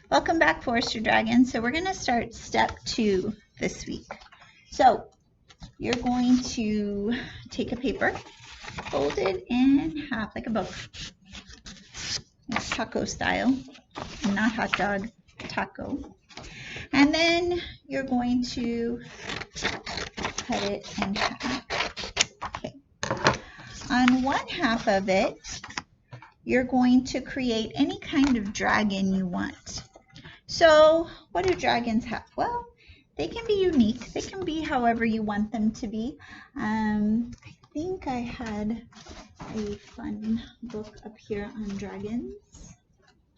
Welcome back, Forester Dragons. So we're going to start step 2 this week. So you're going to take a paper, fold it in half like a book. It's taco style, not hot dog, taco. And then you're going to cut it in half. Okay. On one half of it, you're going to create any kind of dragon you want. So what do dragons have? Well, they can be unique. They can be however you want them to be. I think I had a fun book up here on dragons.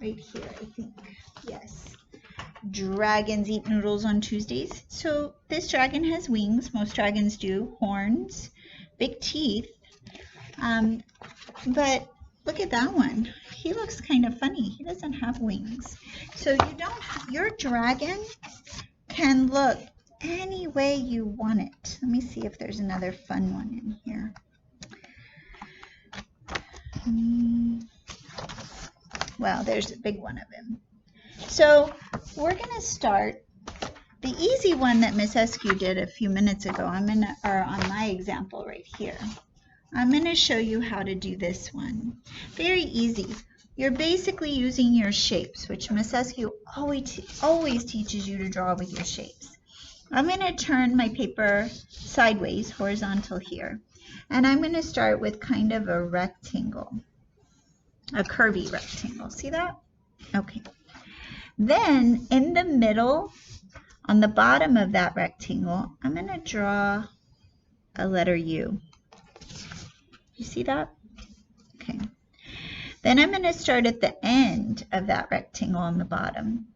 Right here, I think. Yes. Dragons eat noodles on Tuesdays. So this dragon has wings. Most dragons do. Horns, big teeth. But look at that one. He looks kind of funny. He doesn't have wings. So your dragon can look any way you want it. Let me see if there's another fun one in here. Well, there's a big one of him. So we're going to start the easy one that Miss Eskew did a few minutes ago. On my example right here. I'm going to show you how to do this one. Very easy. You're basically using your shapes, which Miss Eskew always teaches you to draw with your shapes. I'm going to turn my paper sideways, horizontal here, and I'm going to start with kind of a rectangle, a curvy rectangle. See that? Okay. Then in the middle, on the bottom of that rectangle, I'm going to draw a letter U. You see that? Okay. Then I'm going to start at the end of that rectangle on the bottom,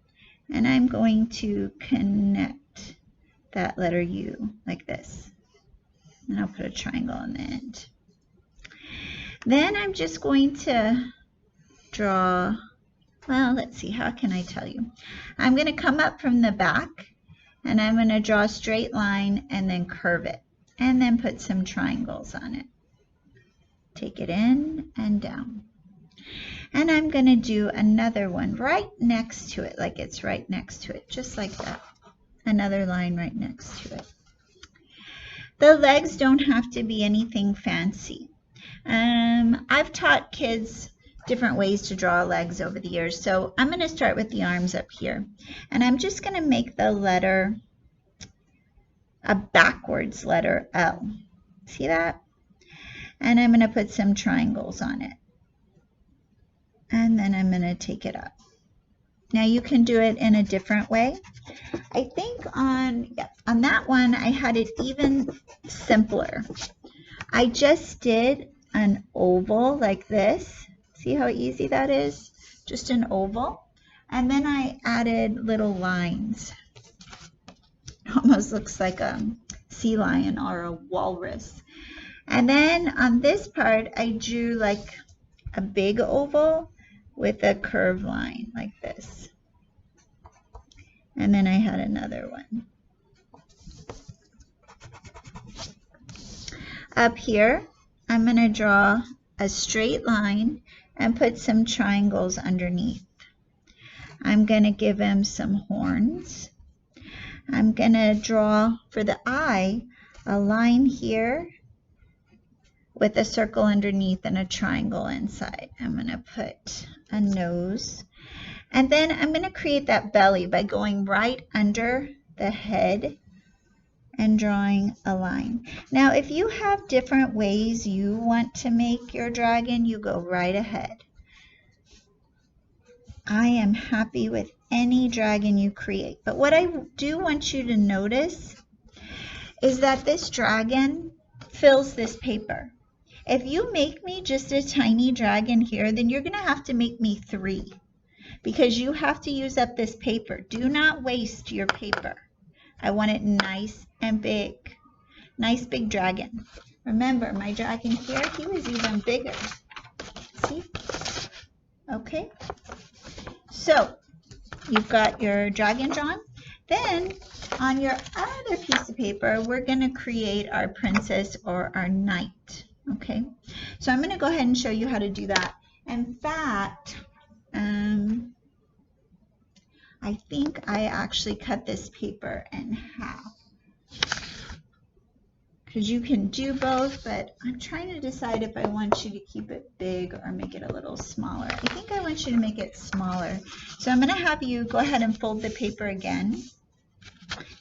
and I'm going to connect that letter U like this. And I'll put a triangle on the end. Then I'm just going to draw, well, let's see, how can I tell you? I'm going to come up from the back, and I'm going to draw a straight line and then curve it, and then put some triangles on it. Take it in and down. And I'm going to do another one right next to it, like it's right next to it, just like that. Another line right next to it. The legs don't have to be anything fancy. I've taught kids different ways to draw legs over the years, so I'm going to start with the arms up here. And I'm just going to make the letter a backwards letter L. See that? And I'm going to put some triangles on it. And then I'm going to take it up. Now you can do it in a different way. I think on that one I had it even simpler. I just did an oval like this. See how easy that is? Just an oval. And then I added little lines. Almost looks like a sea lion or a walrus. And then on this part I drew like a big oval with a curved line like this. And then I had another one. Up here, I'm going to draw a straight line and put some triangles underneath. I'm going to give him some horns. I'm going to draw for the eye a line here with a circle underneath and a triangle inside. I'm going to put a nose. And then I'm going to create that belly by going right under the head and drawing a line. Now, if you have different ways you want to make your dragon, you go right ahead. I am happy with any dragon you create. But what I do want you to notice is that this dragon fills this paper. If you make me just a tiny dragon here, then you're going to have to make me 3 because you have to use up this paper. Do not waste your paper. I want it nice and big. Nice big dragon. Remember, my dragon here, he was even bigger. See? Okay. So, you've got your dragon drawn. Then, on your other piece of paper, we're going to create our princess or our knight. Okay. So, I'm going to go ahead and show you how to do that. In fact, I think I actually cut this paper in half. Because you can do both, but I'm trying to decide if I want you to keep it big or make it a little smaller. I think I want you to make it smaller. So I'm going to have you go ahead and fold the paper again.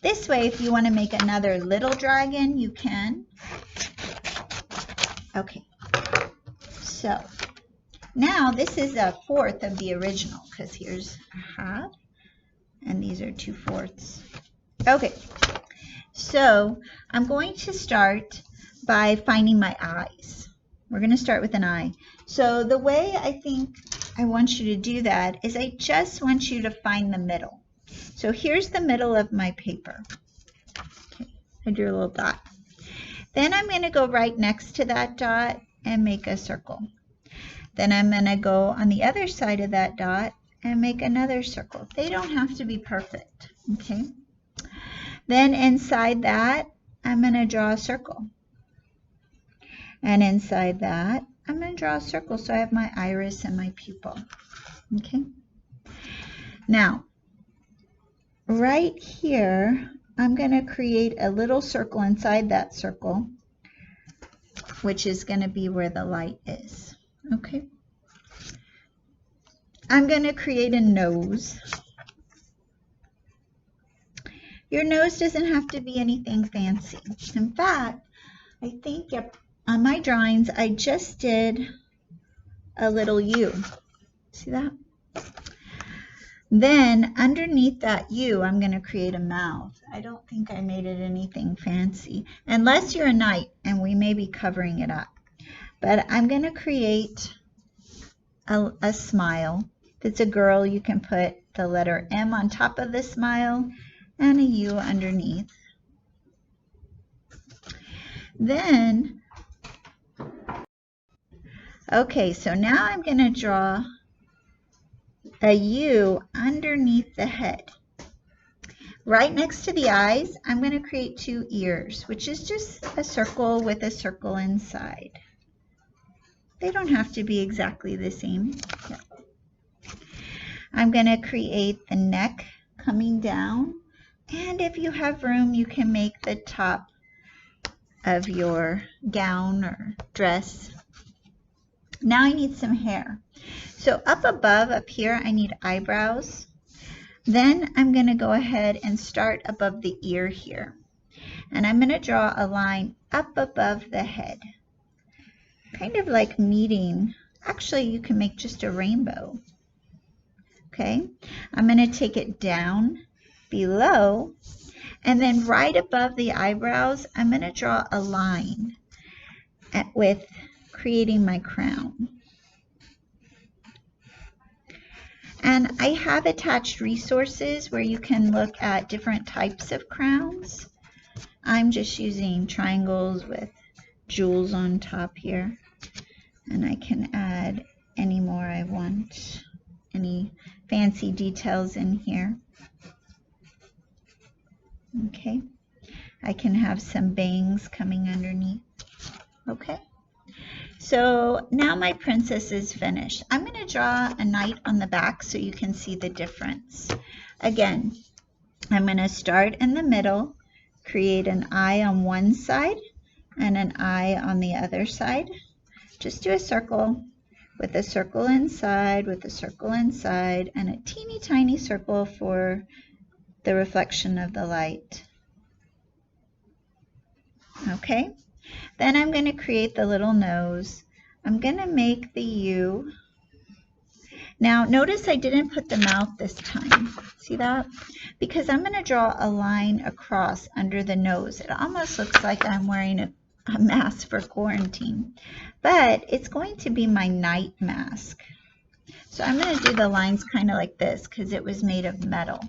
This way, if you want to make another little dragon, you can. Okay. So now this is a fourth of the original, because here's a half, and these are 2/4. Okay. So I'm going to start by finding my eyes. We're going to start with an eye. So the way I think I want you to do that is I just want you to find the middle. So here's the middle of my paper. Okay, I drew a little dot. Then I'm going to go right next to that dot and make a circle. Then I'm going to go on the other side of that dot and make another circle. They don't have to be perfect, okay? Then inside that, I'm going to draw a circle. And inside that, I'm going to draw a circle so I have my iris and my pupil. Okay? Now, right here, I'm going to create a little circle inside that circle, which is going to be where the light is. Okay? I'm going to create a nose. Your nose doesn't have to be anything fancy. In fact, I think on my drawings, I just did a little U. See that? Then underneath that U, I'm going to create a mouth. I don't think I made it anything fancy, unless you're a knight, and we may be covering it up. But I'm going to create a smile. If it's a girl, you can put the letter M on top of the smile and a U underneath. Then, okay, so now I'm going to draw a U underneath the head. Right next to the eyes, I'm going to create 2 ears, which is just a circle with a circle inside. They don't have to be exactly the same. Yeah. I'm going to create the neck coming down, and if you have room, you can make the top of your gown or dress. Now I need some hair. So up above, up here, I need eyebrows. Then I'm going to go ahead and start above the ear here. And I'm going to draw a line up above the head. Kind of like meeting. Actually, you can make just a rainbow. Okay, I'm going to take it down below, and then right above the eyebrows, I'm going to draw a line with creating my crown. And I have attached resources where you can look at different types of crowns. I'm just using triangles with jewels on top here, and I can add any more I want, any fancy details in here. Okay, I can have some bangs coming underneath. Okay, so now my princess is finished. I'm going to draw a knight on the back so you can see the difference. Again, I'm going to start in the middle, create an eye on one side and an eye on the other side. Just do a circle with a circle inside, with a circle inside, and a teeny tiny circle for the reflection of the light. Okay, then I'm going to create the little nose. I'm going to make the U. Now notice I didn't put the mouth this time. See that? Because I'm going to draw a line across under the nose. It almost looks like I'm wearing a mask for quarantine, but it's going to be my night mask. So I'm going to do the lines kind of like this because it was made of metal.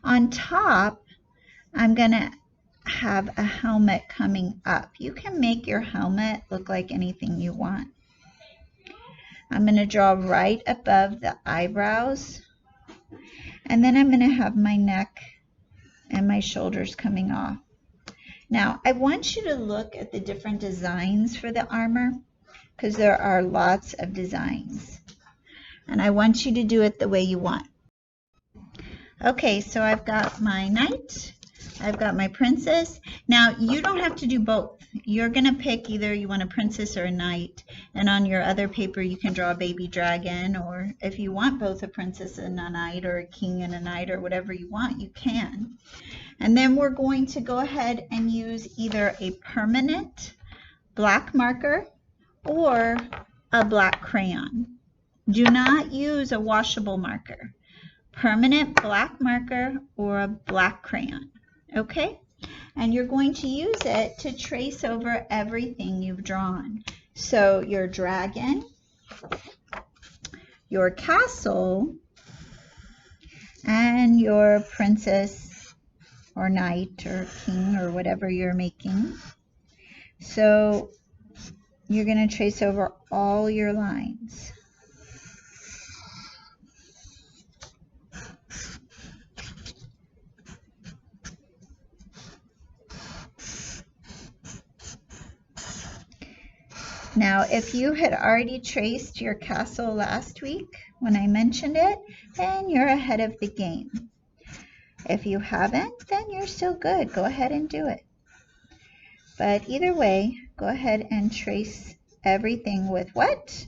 On top, I'm going to have a helmet coming up. You can make your helmet look like anything you want. I'm going to draw right above the eyebrows, and then I'm going to have my neck and my shoulders coming off. Now, I want you to look at the different designs for the armor because there are lots of designs, and I want you to do it the way you want. Okay, so I've got my knight, I've got my princess. Now, you don't have to do both. You're going to pick either you want a princess or a knight, and on your other paper you can draw a baby dragon, or if you want both a princess and a knight, or a king and a knight, or whatever you want, you can. And then we're going to go ahead and use either a permanent black marker or a black crayon. Do not use a washable marker. Permanent black marker or a black crayon. Okay? And you're going to use it to trace over everything you've drawn. So your dragon, your castle, and your princess or knight or king or whatever you're making. So you're going to trace over all your lines. Now, if you had already traced your castle last week when I mentioned it, then you're ahead of the game. If you haven't, then you're still good. Go ahead and do it. But either way, go ahead and trace everything with what?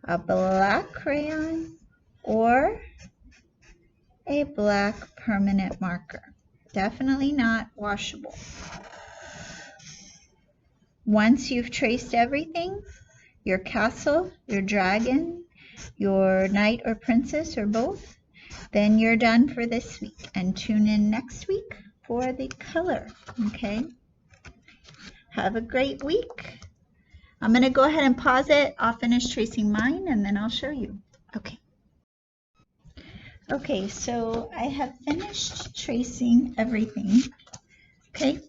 A black crayon or a black permanent marker. Definitely not washable. Once you've traced everything, your castle, your dragon, your knight or princess or both, then you're done for this week. And tune in next week for the color, okay? Have a great week. I'm going to go ahead and pause it. I'll finish tracing mine and then I'll show you. Okay. Okay, so I have finished tracing everything. Okay.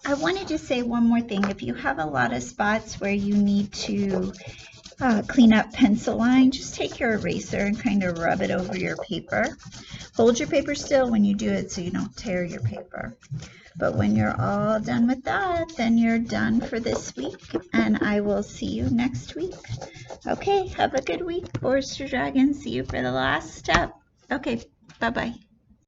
I wanted to say one more thing. If you have a lot of spots where you need to clean up pencil line, just take your eraser and kind of rub it over your paper. Hold your paper still when you do it so you don't tear your paper. But when you're all done with that, then you're done for this week, and I will see you next week. Okay, have a good week, Forester Dragon. See you for the last step. Okay, bye-bye.